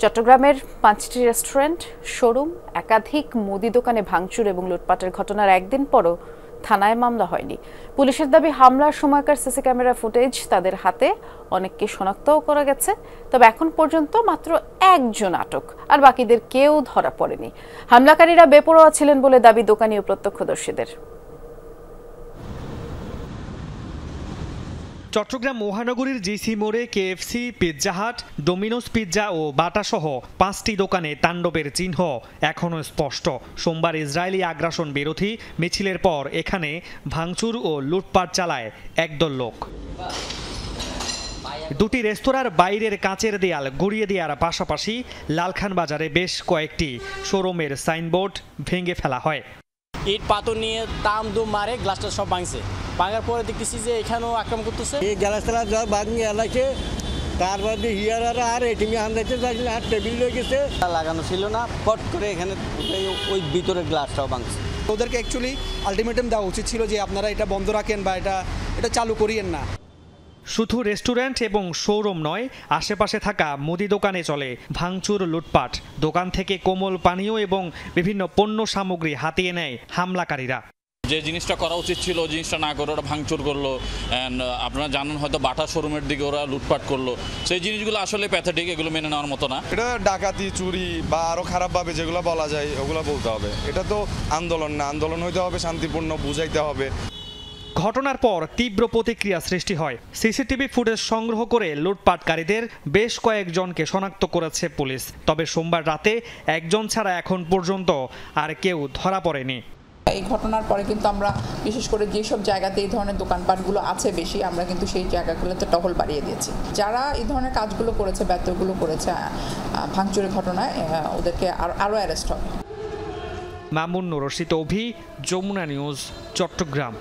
চট্টগ্রামের ৫টি restaurant, showroom, একাধিক মুদি দোকানে ভাঙচুর এবং লুটপাটের ঘটনার একদিন পরও থানায় মামলা হয়নি। পুলিশের দাবি, হামলার সময়কার সিসি ক্যামেরা ফুটেজ তাদের হাতে, অনেককে শনাক্তও করা গেছে। তবে এখন পর্যন্ত মাত্র একজন আটক, আর বাকিদের কেউ ধরা পড়েনি। হামলাকারীরা বেপরোয়া ছিলেন বলে দাবি দোকানি ও প্রত্যক্ষদর্শীদের। চট্টগ্রাম মহানগরীর জিসি মোড়ে KFC, Pizza Hut, Domino's pizza ও বাটা সহ 5টি দোকানে তাণ্ডবের চিহ্ন এখনও স্পষ্ট। সোমবার ইসরায়েলি আগ্রাসন বিরোধী মিছিলের পর এখানে ভাঙচুর ও লুটপাট চালায় একদল লোক। দুটি রেস্তোরাঁর বাইরের কাঁচের দেয়াল গুঁড়িয়ে দেওয়ার পাশাপাশি লালখান বাজারে বেশ কয়েকটি শোরুমের সাইনবোর্ড ভেঙে ফেলা হয়। ইট পাথর নিয়ে তাম দুম মারে গ্লাসটা সব ভাঙছে। ভাঙার পরে দেখতেছি যে এখানেও আক্রমণ করতেছে। এই গ্লাসটা ভাঙিয়ে এলাকে তারপর হিয়ার আর এটিএমে হামলাইতে যাইলে আর টেবিল হয়ে গেছে, লাগানো ছিল না, পট করে এখানে ওই ভিতরে গ্লাসটাও ভাঙছে। ওদেরকে অ্যাকচুয়ালি আলটিমেটাম দেওয়া উচিত ছিল যে আপনারা এটা বন্ধ রাখেন বা এটা চালু করিয়েন না। শুধু রেস্টুরেন্ট এবং শোরুম নয়, আশেপাশে থাকা মুদি দোকানে চলে ভাঙচুর, লুটপাট। দোকান থেকে কোমল পানীয় এবং বিভিন্ন পণ্য সামগ্রী হাতিয়ে নেয় হামলাকারীরা। যে জিনিসটা করা উচিত ছিল ওই জিনিসটা না করে ওরা ভাঙচুর করলো। আপনারা জানেন হয়তো বাটা শোরুমের দিকে ওরা লুটপাট করলো। সেই জিনিসগুলো আসলে প্যাথেটিক, এগুলো মেনে নেওয়ার মতো না। এটা ডাকাতি, চুরি বা আরো খারাপভাবে যেগুলো বলা যায় ওগুলো বলতে হবে। এটা তো আন্দোলন না, আন্দোলন হইতে হবে শান্তিপূর্ণ, বুঝাইতে হবে। ঘটনার পর তীব্র প্রতিক্রিয়া সৃষ্টি হয়। সিসিটিভি ফুটেজ সংগ্রহ করে লুটপাটকারীদের বেশ কয়েকজনকে শনাক্ত করেছে পুলিশ। তবে সোমবার রাতে একজন ছাড়া এখন পর্যন্ত আর কেউ ধরা পড়েনি। এই ঘটনার পরে কিন্তু আমরা বিশেষ করে যেসব জায়গাতে এই ধরনের দোকানপাটগুলো আছে বেশি, আমরা কিন্তু সেই জায়গাগুলোতে টহল বাড়িয়ে দিয়েছি। যারা এই ধরনের কাজগুলো করেছে, ব্যত্যয়গুলো করেছে ভাঙচুরের ঘটনায়, ওদেরকে আরও অ্যারেস্ট হবে। মামুন রশিদ অভি, যমুনা নিউজ, চট্টগ্রাম।